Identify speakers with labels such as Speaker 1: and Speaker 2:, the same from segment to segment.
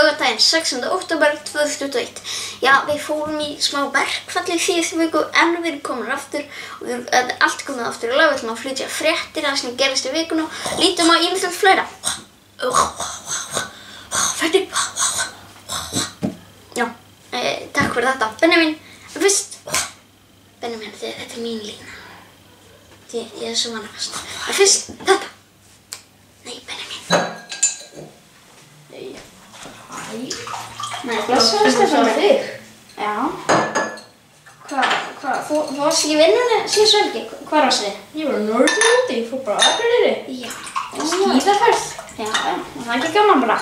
Speaker 1: laugardaginn 6. október 2021. Já, við fórum í smá verkfall í síðustu viku en við erum komin aftur og allt komið aftur í lag. Við ætlum að flytja fréttir það sem gerist í vikuna. Lítum á ýmislegt fleira. Fréttir. Já, takk fyrir þetta. Benjamin, fyrst. Benjamin, þetta mín lína. Ég svo vanafast. En fyrst þetta. Nei, Benjamin. Nei, blessaður Stefán. Já. Hvað? Þú varst ekki í vinnunni síðustu helgi? Hvar varst þið?
Speaker 2: Ég var á Norðurlandi, ég fór bara á Akureyri.
Speaker 1: Já.
Speaker 2: Skíðaferð.
Speaker 1: Já, það er ekki gaman bara.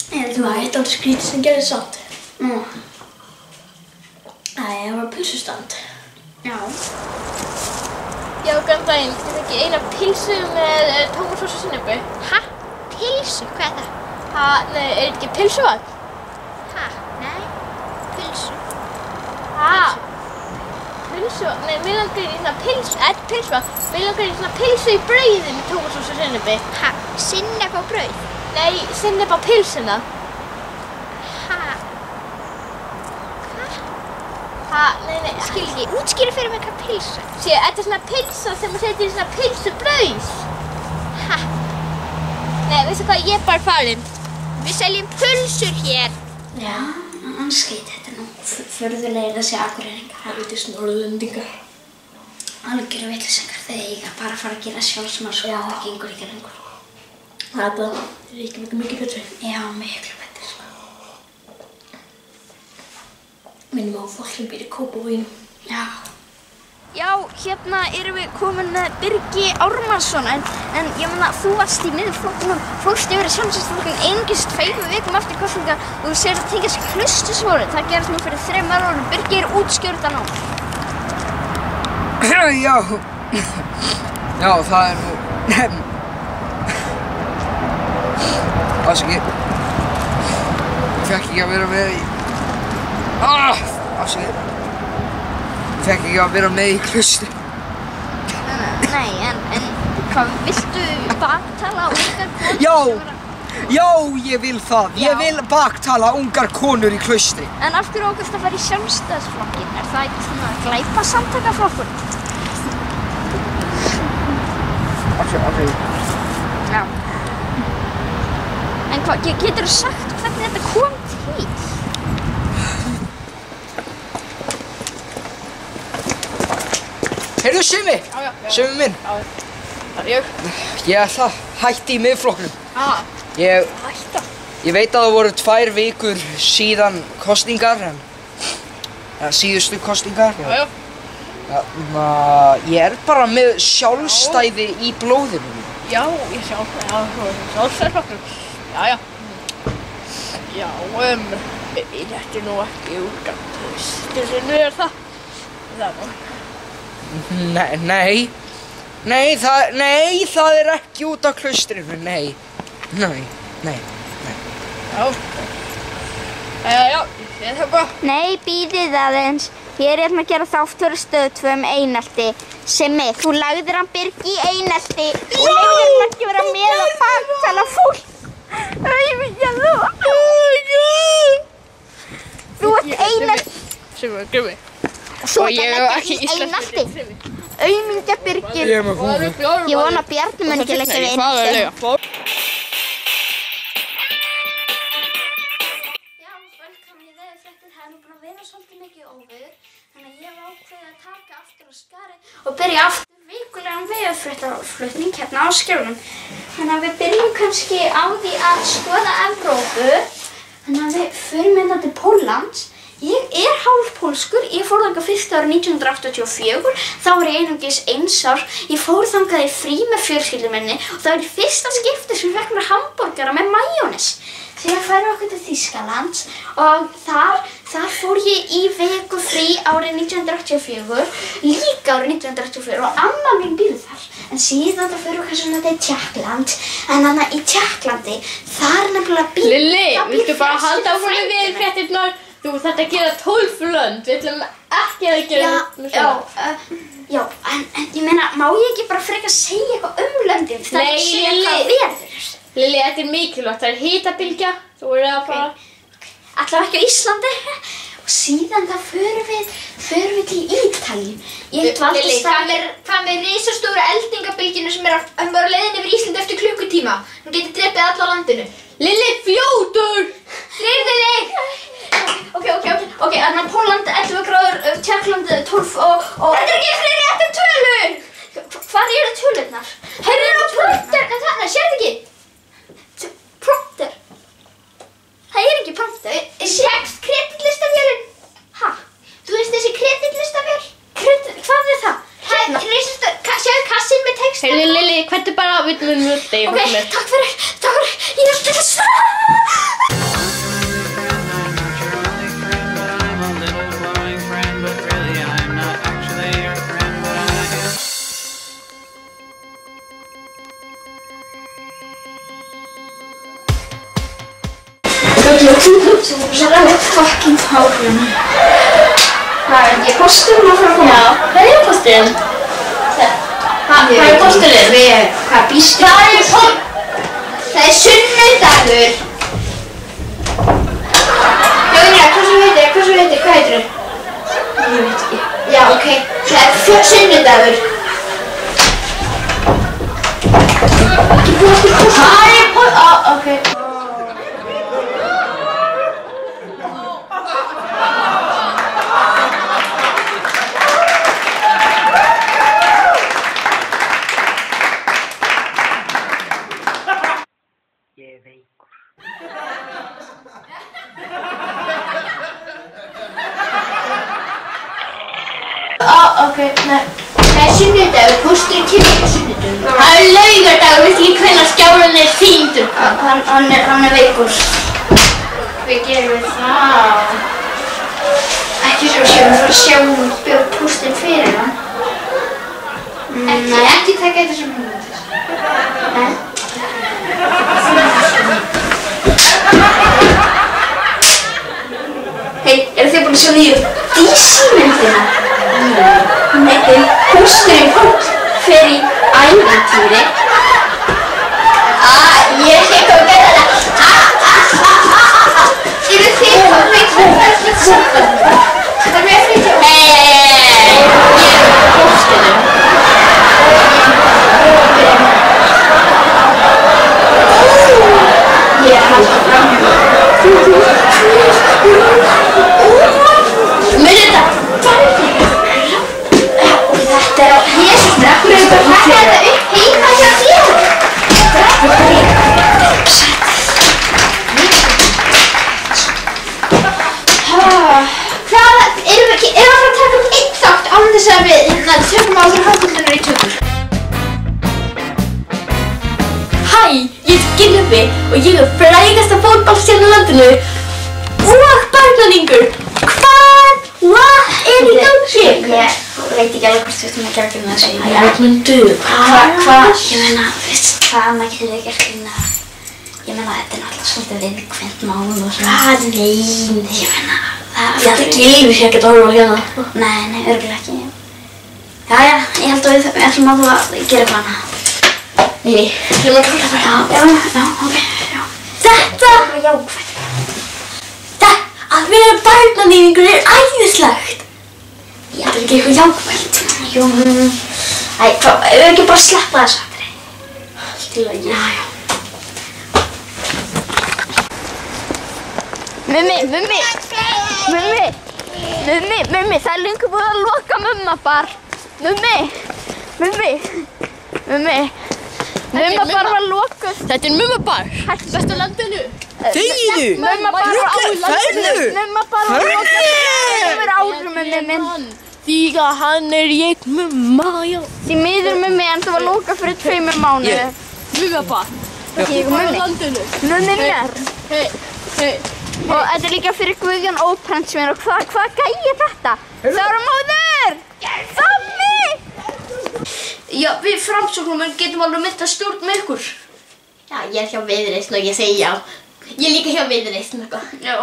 Speaker 2: Þú var eitt alveg skrítið sem gerði samt.
Speaker 1: Nú.
Speaker 2: Það var pulsustand.
Speaker 1: Já.
Speaker 2: Já, góðan daginn. Þið fekk eina pilsu með tómatsósu og sinnepi.
Speaker 3: Ha? Pilsu? Hvað er það?
Speaker 2: Nei, er ekki pilsuvagn?
Speaker 3: Ha? Nei. Pilsu.
Speaker 2: Pilsuvagn? Nei, mér langar í svona pilsuvagn. Mér langar í svona pilsu í brauði með tómatsósu og sinnepi.
Speaker 3: Ha? Sinnep á brauð?
Speaker 2: Nei, sinnep á pilsuna.
Speaker 3: Ha?
Speaker 2: Nei.
Speaker 3: Skil ekki. Útskýra fyrir mig hvað pilsa.
Speaker 2: Sér, þetta er svona pilsa sem maður setur í svona pilsubrauð.
Speaker 3: Ha?
Speaker 2: Nei, veistu hvað, ég er bara farin.
Speaker 3: Við seljum pulsur hér.
Speaker 1: Já, skrítið þetta nú. Furðulegir þessi Akureyringar.
Speaker 2: Helvítis Norðurlendingar.
Speaker 1: Algjöru vitleysingar. Þeir eiga bara að fara að gera sjálfsmark og það gengur ekki lengur.
Speaker 2: Þetta er ekki mikið betri.
Speaker 1: Já, miklu betri, sko.
Speaker 2: Minnum á fólk sem býr í Kópavoginum.
Speaker 1: Já.
Speaker 3: Já, hérna erum við komin með Birgi Ármannsson en ég meina þú varst í Miðflokknum, fórst yfir í Sjálfstæðisflokkinn einungis 2 vikum eftir kosningar og þú segir að tengja sig Klausturskóla. Það gerist nú fyrir 3 árum. Birgi er útskjörða nú.
Speaker 4: Já, það er nú... Afsakið. Ég fekk ekki að vera með í... Afsakið. Ég fekk ekki að vera með í Klaustri.
Speaker 3: Nei, en hvað, viltu baktala ungar konur?
Speaker 4: Já, ég vil það.
Speaker 3: Já.
Speaker 4: Ég vil baktala ungar konur í Klaustri.
Speaker 3: En af hverju ákvæmst að fara í Sjálfstæðisflokkinn? Er það ekki svona glæpasamtakaflokkur?
Speaker 4: Afsakið.
Speaker 3: Já. En hvað, geturðu sagt hvernig þetta kom til?
Speaker 4: Heyrðu, Simmi!
Speaker 2: Já.
Speaker 4: Simmi minn.
Speaker 2: Já, það er ég.
Speaker 4: Ég ætla að hætti í Miðflokknum.
Speaker 2: Hætta?
Speaker 4: Ég veit að það voru 2 vikur síðan kosningar, síðustu kosningar.
Speaker 2: Já.
Speaker 4: Ég er bara með sjálfstæði í blóðinu.
Speaker 2: Já, ég Sjálfstæðisflokkur. Já. Já, ég ætti nú ekki út af Klausturinu, er það? Það nú.
Speaker 4: Nei, það er ekki út af Klaustrinu, nei.
Speaker 2: Já, ég sé það bara.
Speaker 3: Nei, bíðið aðeins. Ég er hérna að gera þátt fyrir Stöð 2 einelti. Simmi, þú lagðir hann Birgi í einelti og leyfðir hann ekki vera með að baktala fólk. Þú ert einelti.
Speaker 2: Simmi, grími.
Speaker 3: Svo þetta ekki í einelti. Aumingja Birgir.
Speaker 4: Ég er með húfu.
Speaker 3: Ég vona að Bjarni mun ekki leggja við einelti.
Speaker 1: Já, velkomin í Veðurfréttir. Það er nú búin að vera svolítið mikið óveður. Þannig að ég hef ákveðið að taka aftur á skarið og byrja aftur vikulegan veðurfréttaflutning hérna á skjálunum. Þannig að við byrjum kannski á því að skoða Evrópu. Þannig að við förum hérna til Póllands. Ég er hálfpólskur, ég fór þangað fyrst árið 1984, þá var ég einungis 1 ár. Ég fór þangað í frí með fjölskyldu minni og það var í fyrsta skipti sem ég fekk mér hamborgara með majónes. Síðan færum við okkur til Þýskalands og þar fór ég í viku frí árið 1984, líka árið 1984 og amma mín býr þar. En síðan það fyrir okkar svona til Tékkland, en þannig í Tékklandi, þar er nefnilega býr...
Speaker 2: Lilli, viltu bara halda áfram með veðurfréttirnar? Þú þarft að gera 12 lönd, við ætlum ekki að gera
Speaker 1: Já, en ég meina, má ég ekki bara frekar segja eitthvað löndin?
Speaker 2: Nei, Lilli! Lilli, þetta mikilvægt. Það hitabylgja. Þú verður að fara.
Speaker 1: Allavega ekki á Íslandi. Og síðan þá förum við til Ítalíu.
Speaker 2: Lilli, hvað með risastóru eldingabylgjuna sem bara á leiðinni yfir Íslandi eftir klukkutíma? Hún getur drepið alla á landinu. Lilli, fljótur! Lilli!
Speaker 1: Ok, þannig að Pólland 11 gráður, Tékkland 12 og...
Speaker 2: Þetta ekki fleiri eftir tölur!
Speaker 1: Hvað eru tölurnar?
Speaker 2: Heyrðu á prompter, en þarna, sér þetta ekki?
Speaker 1: Prompter? Það ekki prompter.
Speaker 2: Sjekkst kreditlistavélin.
Speaker 1: Ha?
Speaker 2: Þú veist þessi kreditlistavél?
Speaker 1: Hvað það?
Speaker 2: Sjáðu kassinn með text. Heyrðu Lilli, hvernig bara við munum þetta í
Speaker 1: Ok, takk fyrir. Ég er alltaf að fucking hárun. Hvað er ekki pósturinn að fara að koma?
Speaker 2: Já, hvað er pósturinn? Hvað er pósturinn?
Speaker 1: Hvað býstu?
Speaker 2: Það er sunnudagur. Jónína, hvað heitir?
Speaker 1: Ég veit ekki.
Speaker 2: Já, ok. Það er sunnudagur.
Speaker 1: Ekki búið til póstur.
Speaker 2: Ok. Ok, nei. Það er sunnudagur, pósturinn kemur á sunnudagur. Það er laugardagur, veistu ekki hvenær skjárinn er sýndur?
Speaker 1: Hann er veikur. Við gerum það. Ekki svo sjá pósturinn fyrir hann.
Speaker 2: Ekki taka þetta sem hugmyndir.
Speaker 1: Nei. Hei, eru þið búin að sjá nýju DC-myndina? Hún heitir Pósturinn fer í ævintýri.
Speaker 2: Ég sé hvað að gera það. Eru þið hvað að veikna þessi saman? Það er mjög frýtt. Hei, ég er pósturinn.
Speaker 1: Ég er alltaf fram.
Speaker 2: Muni þetta?
Speaker 1: Þetta er á Jesúsdra.
Speaker 2: Hvað er þetta upp heima hjá þér? Hvað, erum við að fara að taka upp einn þátt án þess að við tökum á þessar fótbollunar í tökur? Hæ, ég er Gylfi og ég er frægasta fótboltastjarna á landinu og barnaningur. Hvað er í gangi?
Speaker 1: Ég veit ekki alveg hvort við ættum að gera grín að þessu.
Speaker 2: Jægmundu,
Speaker 1: Ég meina, veist hvað maður getur við gert grín að? Ég meina, þetta er náttúrulega svolítið viðkvæmt mál og svona.
Speaker 2: Hvað, nei.
Speaker 1: Ég meina,
Speaker 2: Ég held að Gylfi sé ekkert að horfa hérna.
Speaker 1: Nei, örugglega ekki. Jæja, ég held að við ætlum að gera eitthvað annað.
Speaker 2: Nei, ég maður klára bara.
Speaker 1: Já, ok, já.
Speaker 2: Þetta
Speaker 1: Það var jákvæmt.
Speaker 2: að vera barnaníðingur er æðislegt.
Speaker 1: Já,
Speaker 2: Þetta er ekki eitthvað jákvæmt.
Speaker 1: jú, æ, hvað, ef við ekki bara sleppa þessu atriði?
Speaker 2: Allt í lagi.
Speaker 1: Já.
Speaker 3: Mummi, það er löngu búið að loka mummabar. Mummi, mummabar var lokuð.
Speaker 2: Þetta er mummabar. Besta landinu.
Speaker 4: Þegiðu!
Speaker 3: Mummabar var
Speaker 4: Ferðu!
Speaker 3: Mummabar var lokuð yfir árum, mummi minn.
Speaker 2: Því að hann er ég mumma, já.
Speaker 3: Því miður mummi, en það var lokað fyrir 2 mánuði.
Speaker 2: Mummabar.
Speaker 3: Ég og mummi.
Speaker 2: Landinu.
Speaker 3: Mummi mér.
Speaker 2: Hei.
Speaker 3: Og þetta er líka fyrir Guðjón Óprentsminn og hvað gæi þetta? Þóramóður! Þammi!
Speaker 2: Já, við framsóknarmenn getum alveg mynda stjórn með ykkur. Já, ég er hjá Viðreisn og ég segi já. Ég er líka hjá Viðreisn eitthvað. Já.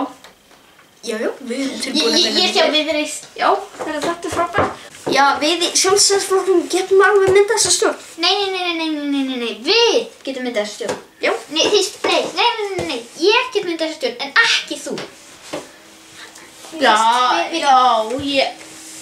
Speaker 2: Já, við erum tilbúin
Speaker 1: Ég er hjá Viðreisn.
Speaker 2: Já, þetta er frábært.
Speaker 1: Já, við í Sjálfstæðisflokknum getum alveg myndað þessa stjórn.
Speaker 2: Nei, við getum myndað þessa stjórn.
Speaker 1: Já.
Speaker 2: Nei,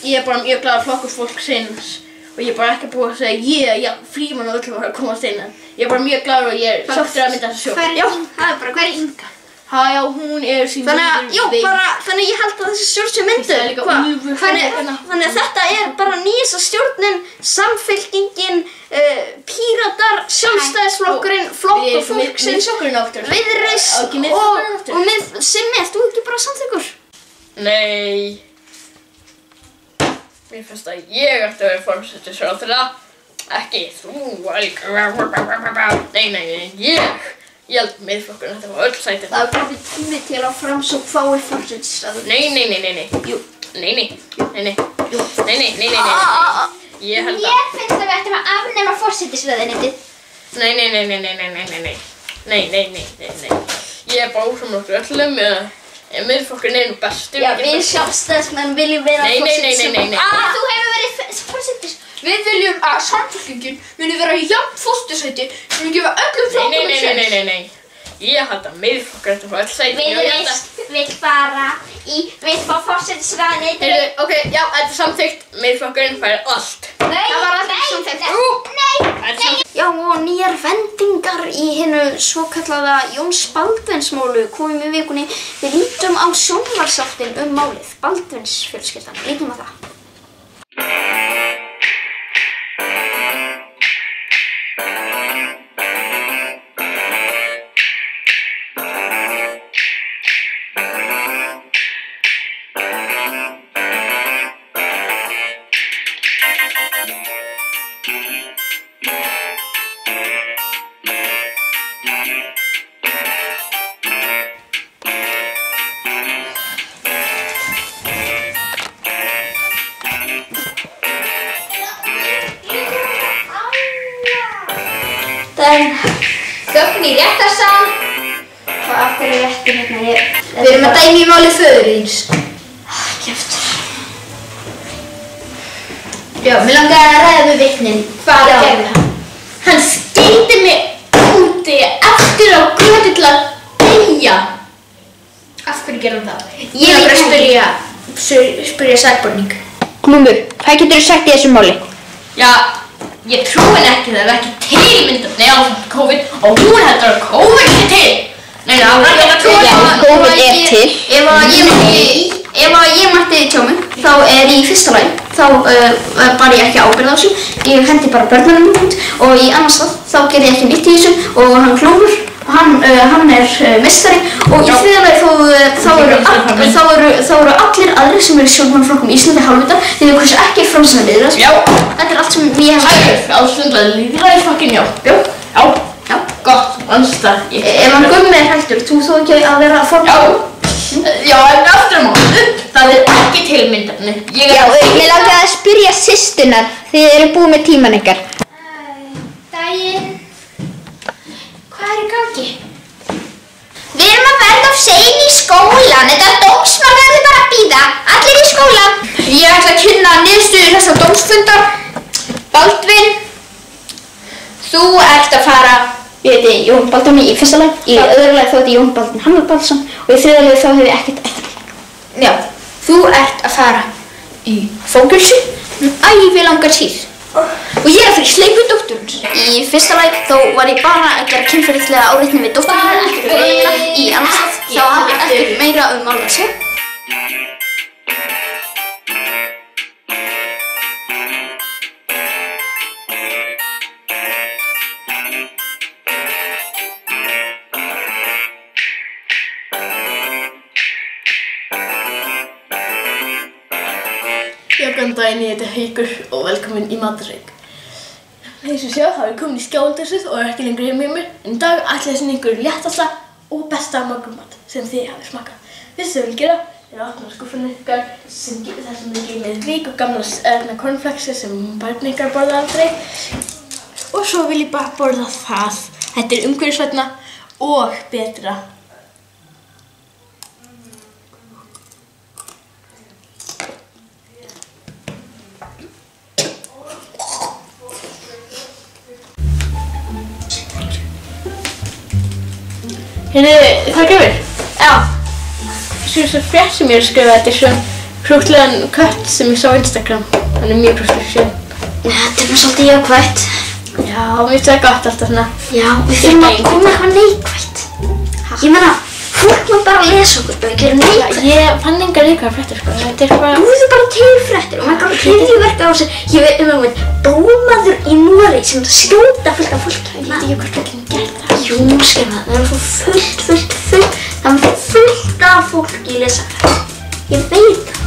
Speaker 2: Ég er bara mjög glad að flokkur fólksins og ég er bara ekki búið að segja já, Frímann og öllum var að komast inn en ég er bara mjög glad og ég er sáttur að mynda þessa sjó.
Speaker 1: Hver er Inga?
Speaker 2: Já, hún er sín
Speaker 1: Þannig að ég held að þessi stjórn sé mynduð. Þannig að þetta er bara nýjasta stjórnin, Samfylkingin, Píratar, Sjálfstæðisflokkurinn, Flokkur fólksins, Viðreisn og Simmi, ert þú ekki bara samþykkur?
Speaker 2: Nei. Mér finnst að ég ætti að vera forsætisráðherra, ekki þú. Nei, ég held Miðflokkurinn þetta var öll sætin.
Speaker 1: Það er komið tími til að Framsókn fái forsætisráðherra.
Speaker 2: Nei. Jú. Nei. Ég held að...
Speaker 3: Ég finnst að við ættum að afnema forsætisráðuneytið.
Speaker 2: Nei. Ég er bara ósammála okkur öllum. Miðflokkurinn er nú bestur.
Speaker 1: Já, við Sjálfstæðismenn viljum vera
Speaker 2: Nei.
Speaker 3: Þú hefur verið forsætis.
Speaker 1: Við viljum að Samfylkingin muni vera í jafn fóstursæti sem við gefa öllum flokkum sér.
Speaker 2: Nei. Ég held að Miðflokkurinn þetta var öll sæti.
Speaker 3: Viðreisn vill fá forsætisráðuneytið.
Speaker 2: Ok, já, þetta er samþykkt. Miðflokkurinn fær allt.
Speaker 1: Það var alltaf samþykkt. Já, og nýjar vendingar í hinu svokallaða Jóns Baldvinsmálu komum í vikunni. Við lítum á sjónvarpsþáttinn málið, Baldvinsfjölskyldan. Lítum á það. Gögn í réttarsal. Hvað er réttur hérna? Við erum að dæma í máli föður þíns. Kjaftur. Já, mér langaði að ræða við vitnin. Hvað gerði hann?
Speaker 2: Hann skildi mig úti eftir á götu til að deyja.
Speaker 1: Af hverju gerði hann það? Ég vil bara spyrja sakborning.
Speaker 3: Glúmur, hvað getur þú sagt í þessu máli?
Speaker 2: Já, ég trúi henni ekki það er ekki tilmyndafni á COVID og hún heldur að COVID sé til. Nei, það er ekki að trúa það.
Speaker 3: COVID er til.
Speaker 1: Ef ég mætti tjá mig, þá er í fyrsta lagi, þá bar ég ekki ábyrgð á þessu. Ég hendi bara börnunum út og í annars þá ger ég ekki nýtt í þessu og hann Glúmur, hann er meistari og í þriðja lagi þá eru allir aðrir sem eru í stjórnmálaflokkum í Íslandi halvvitar því þau kursa ekki framsækna lýðræðis.
Speaker 2: Já.
Speaker 1: Þetta er allt sem ég hef
Speaker 2: Ástundlega lýðræðisflokkin, já. Gott, anstað.
Speaker 1: Ef hann Gummi er hættur, þú þó ekki að vera formaður?
Speaker 2: Já, en aftur á móti, það er ekki tilmyndafni.
Speaker 3: Já, mér langaði að spyrja systurnar þið eru búið með tíman ykkar.
Speaker 1: Daginn. Hvað er í gangi?
Speaker 3: Við erum að verða of sein í skólan. Þetta dómsmál verður bara að bíða. Allir í skólan.
Speaker 1: Ég ætla að kynna niðurstöður þessa dómsfundar. Baldvin, þú ert að fara, ég heiti Jón Baldvin í fyrsta lagi, í öðru lagi þá heiti Jón Baldvin Hannar Baldsson og í þriðja lagi þá hef ég ekkert eftir. Já, þú ert að fara í fangelsi ævilanga tíð. Og ég er að fyrir sleik við dótturins. Í fyrsta lagi þá var ég bara að gera kynferðislega áreitni við dótturina, ekki við foreldra. Í annars þá hef ég ekkert meira mál að segja.
Speaker 2: Góðan daginn, ég heiti Haukur og velkomin í Matarreik. Eins og sjá, þá er ég komin í skjáldasið og er ekki lengur heima hjá mér. En í dag ætla ég að sýna ykkur léttasta og besta morgunmat sem þið hafið smakkað. Fyrst sem við viljum gera er að opna skúffuna ykkar þar sem þið geymið rík og gamla cornflakesi sem börn ykkar borða aldrei. Og svo vil ég bara borða það. Þetta er umhverfisvænna og betra. Hvað gefur?
Speaker 1: Já,
Speaker 2: svo frétt sem ég skrifaði, þetta svo krúttlegan kött sem ég sá á Instagram. Hann mjög krúttlegur.
Speaker 1: Þetta svolítið jákvætt.
Speaker 2: Já, mér finnst það gott alltaf svona.
Speaker 1: Já, við þurfum að koma eitthvað neikvætt. Ég meina, fólk má bara lesa okkur og gera neikvætt.
Speaker 2: Ég fann engar neikvæðar fréttir sko, þetta bara...
Speaker 1: Þú veist bara til fréttir og maður kan hryðjuverka á sig. Ég veit dómaður í Noregi sem skjóta fullt af fólki.
Speaker 2: Ég veit ekki hvort ekki gert það.
Speaker 1: Jú, skrifa það. Það er fullt af fólki í lesafræði. Ég veit það.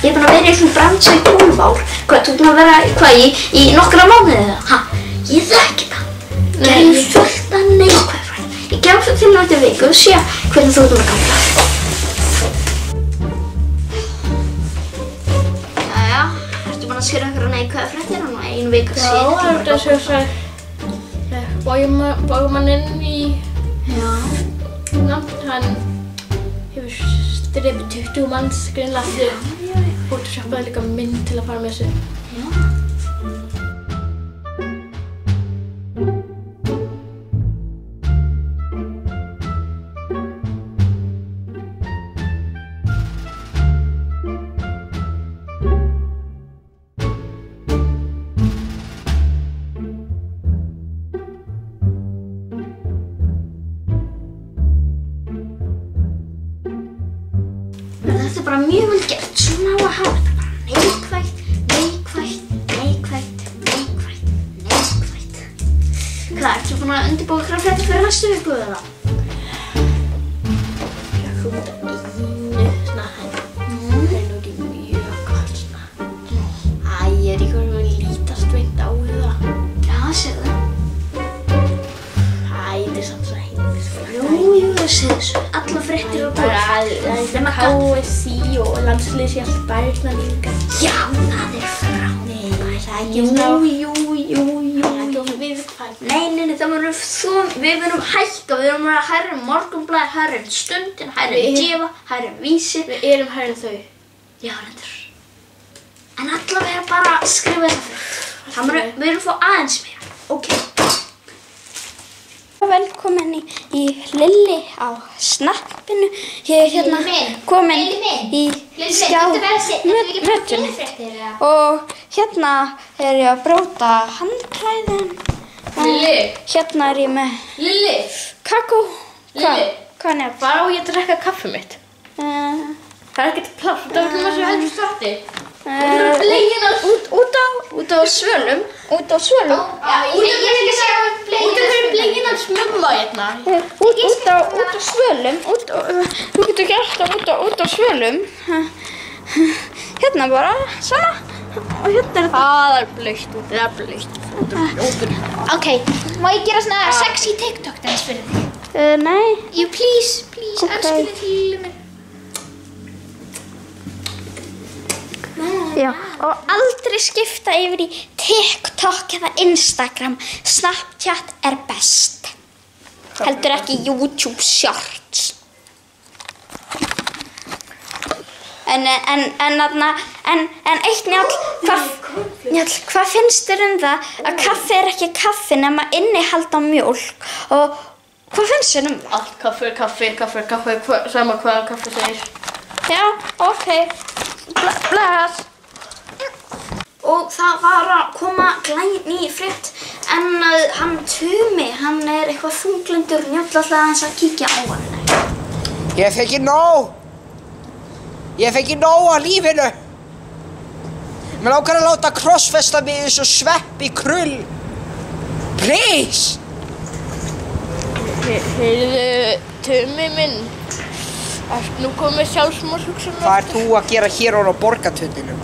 Speaker 1: Ég er búin að vera í einhvern bransa í 12 ár. Hvað, þú er búin að vera í nokkra mánuði eða? Ha? Ég þekki það. Gerðu fullt af neikvæðar. Ég gef það til nættu viku og sé hvernig þú ert að ganga. Jæja, ertu búin að skrifa einhverja neikvæðar fréttir og einu viku síðan?
Speaker 2: Já, það er þetta svo bógmanninn í nátt, hann hefur drepið 20 manns greinlega. Photoshopaði líka mynd til að fara með þessu.
Speaker 1: Já. Þetta er bara mjög vel gert, svona á að hafa þetta bara neikvætt. Hvað, ertu búin að undirbúa ykkur fréttir fyrir næstu viku eða?
Speaker 2: Ég hrúta ínu svona, það er nú ekki mjög gott svona. Ég er ykkur að lítast veint á það.
Speaker 1: Já, segðu.
Speaker 2: Þetta er samt svo heimskulegt.
Speaker 1: Jú, það segðu svo. Alla fréttir og
Speaker 2: Það er KSÍ og landsliðshjálparna líka.
Speaker 1: Já, það er frábært.
Speaker 2: Það er
Speaker 1: Jú.
Speaker 2: Nei,
Speaker 1: það verður við verðum hækka, við verðum að hærra Morgunblaðið, hærra Stundin, hærra Gefa, hærra Vísi.
Speaker 2: Við erum hærri en þau.
Speaker 1: Já, reyndar. En allavega bara skrifa þetta frétt. Við erum að fá aðeins meira. Ok. Velkomin í Lilli á snappinu. Ég er hérna komin í skjánötun. Og hérna er ég að brjóta handklæðin.
Speaker 2: Lilli!
Speaker 1: Hérna er ég með
Speaker 2: Lilli!
Speaker 1: kakó.
Speaker 2: Lilli!
Speaker 1: Hvað er
Speaker 2: Hvar á ég að drekka kaffi mitt? Það er ekkert pláss, það er svo heldur slatti.
Speaker 1: Út á svölum. Út á svölum.
Speaker 2: Út af hverju bleginn hans mumma hérna?
Speaker 1: Út á svölum. Þú getur gert það út á svölum. Hérna bara, svona. Og hérna er
Speaker 2: Það er blautt út, það er blautt.
Speaker 3: Ok, má ég gera svona sexy TikTok dans fyrir þig?
Speaker 1: nei.
Speaker 3: Jú, please,
Speaker 1: Ok.
Speaker 3: elsku lilli minn.
Speaker 1: Já, og aldrei skipta yfir í TikTok eða Instagram. Snapchat er best. Heldur ekki YouTube Shorts. En eitt Njáll, hvað finnst þér það að kaffi er ekki kaffi nema innihald á mjólk? Og hvað finnst þér það?
Speaker 2: Allt kaffi er kaffi, sama hvað kaffi segir.
Speaker 1: Já, ok. Bless. Og það var að koma ný frétt en hann Tumi, hann er eitthvað þunglindur. Njáll ætlaði aðeins að kíkja á hann.
Speaker 4: Ég fekk nóg af lífinu. Mér langar að láta krossfesta mig eins og Sveppi Krull. Please!
Speaker 2: Heyrðu, Tumi minn. Ertu nú komið sjálfsmorðhugsun?
Speaker 4: Hvað ert þú að gera hér á borgartunninum?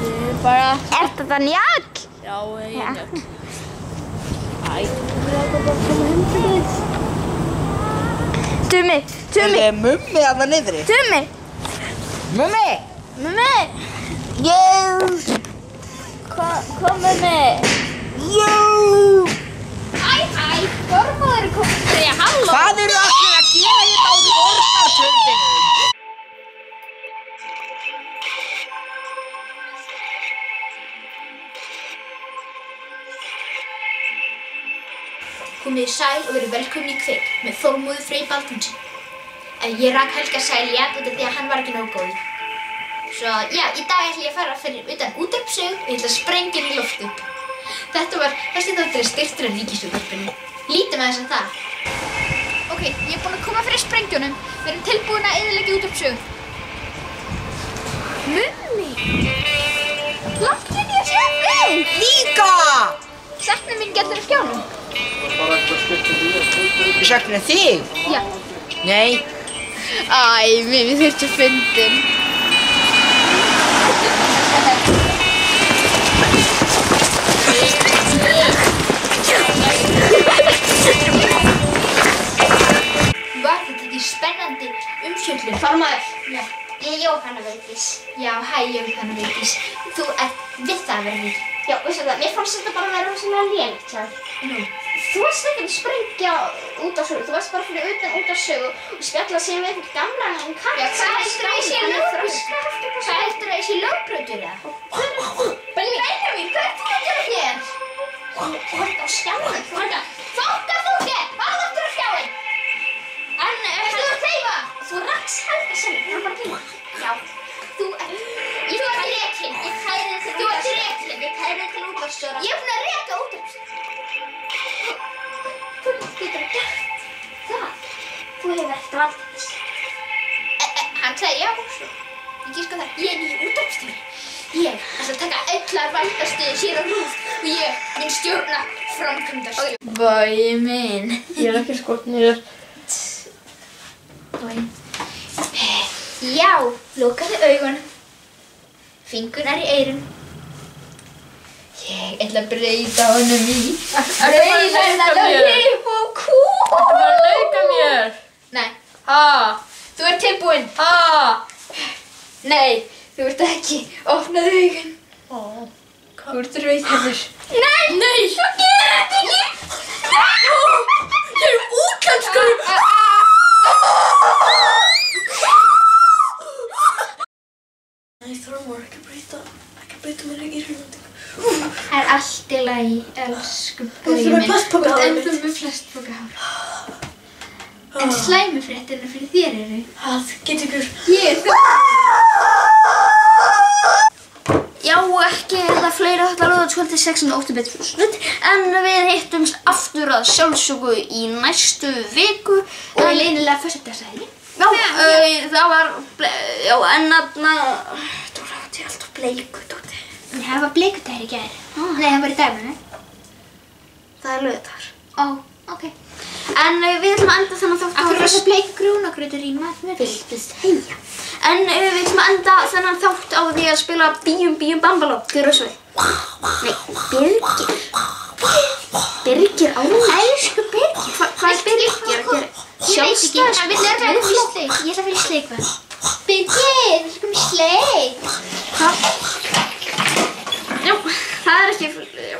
Speaker 2: Ég er bara...
Speaker 1: Er þetta Njáll?
Speaker 2: Já, ég er Njáll. Ég er bara að koma heim til þig.
Speaker 1: Tumi.
Speaker 4: Er þið mummi þarna niðri?
Speaker 1: Tumi.
Speaker 4: Mummi!
Speaker 1: Yes. Hvað mummi?
Speaker 3: Þormóður er komin að segja halló.
Speaker 4: Hvað eru allir að gera hérna á borgartunninum?
Speaker 3: Komið sæl og verið velkomin í Kvik með Þormóði Frey Baldvinsson.
Speaker 2: Ég rak Helga Sæljat út af því að hann var ekki nógu góður. Svo, já, í dag ætla ég að fara fyrir utan útvarpssögu og ég ætla að sprengja hann í loft upp. Þessi þáttur styrktur af Ríkisútvarpinu. Lítum aðeins á það.
Speaker 3: Ok, ég er búin að koma fyrir sprengjunum. Við erum tilbúin að eyðileggja útvarpssögu. Mummi! Langt inn í að sjá þig!
Speaker 4: Líka!
Speaker 3: Sakna mín getur á skjánum.
Speaker 4: Ég sakna þig?
Speaker 3: Já.
Speaker 4: Nei.
Speaker 3: Æ, Mimmi, þú ert svo fyndin.
Speaker 2: Var þetta ekki spennandi umfjöllun?
Speaker 1: Formaður.
Speaker 2: Já.
Speaker 1: Ég er Jóhanna Vigdís.
Speaker 2: Já, hæ Jóhanna Vigdís. Þú ert við það verður.
Speaker 1: Já, veistu það, mér fannst þetta bara að vera rosalega lélegt hjá þér.
Speaker 2: Nú.
Speaker 1: Þú varst ekki að sprengja út á sögu, þú varst bara fyrir utan út á sögu og spjalla sig við einhvern gamlan kall.
Speaker 2: Já, hvað heldurðu að ég sé lögbrjótur eða?
Speaker 1: Hver er þú?
Speaker 2: Benjamin, hvað ert þú að gera hér?
Speaker 1: Þú ert á skjánum.
Speaker 2: Fokka þú hér! Hvað áttur á skjáinn? Ertu að hreyfa?
Speaker 1: Þú rakst Helga Sæljat, það er bara tíma.
Speaker 2: Já, þú ert rekin. Ég kæri þig til útvarpsstjóra. Ég er búin að reka útvarpsstjóra.
Speaker 1: Þú getur að gert það. Þú hefur ekkert vald þess.
Speaker 2: Hann sagði já, svo. Ég gíska það. Ég er nýr útvarpsstjóri. Ég ætla að taka allar valdastöður hér á RÚV og ég mun stjórna framkvæmdastjórn.
Speaker 3: Bæi minn. Ég er ekki skotnir.
Speaker 2: Já, lokaðu augun. Fingurnar í eyrun. Ég ætla að breyta honum í.
Speaker 3: Breyta
Speaker 2: hip og kúl.
Speaker 3: Þú bara að nauka mér.
Speaker 2: Nei,
Speaker 3: Ha?
Speaker 2: þú ert tilbúinn.
Speaker 3: Ha?
Speaker 2: Nei, þú ert ekki. Opnaðu augun. Þú ert rauðhærður.
Speaker 3: Nei! Nei!
Speaker 2: Þú gerir þetta ekki.
Speaker 3: Ég er útlenskur! Nei, Þormór, ekki breyta mér í hrjóðandingu.
Speaker 2: Það er allt í lagi, elsku
Speaker 3: Þú ert
Speaker 2: Bauji
Speaker 3: með
Speaker 2: minn.
Speaker 3: plastpokahár
Speaker 2: Þú ert
Speaker 3: mitt.
Speaker 2: ennþá með plastpokahár. En slæmufréttirnar fyrir þér eru.
Speaker 3: Það get ykkur.
Speaker 2: Ég er þú.
Speaker 3: Já, ekki er það fleira þetta lögðarskvöldi 6. október 2000 en við hittumst aftur að sjálfsögðu í næstu viku.
Speaker 2: Og leynilega föstudagsæði.
Speaker 3: Já, það var, já, en þarna, Dóra átti alltaf bleiku, Dóti.
Speaker 2: Nei, það var bleikudagur í gær. Nei, það var í daginu.
Speaker 3: Það er lögðar.
Speaker 2: Ó, ok.
Speaker 3: En við ætlum að enda þennan þátt á
Speaker 2: Akkur var það bleiku grjónagrautur í matnum.
Speaker 3: Viltu segja? En við ætlum að enda þennan þátt á því að spila Bíum Bíum Bambaló. Gjörðu svo vel. Nei, Birgir á
Speaker 2: Elsku Birgir.
Speaker 3: Hvað er Birgir að gera?
Speaker 2: Ég veit ekki, hann vill vera með sleik. Ég ætla að vera í sleik með hann. Birgir, við skulum í sleik.
Speaker 3: Já, það er ekki, já.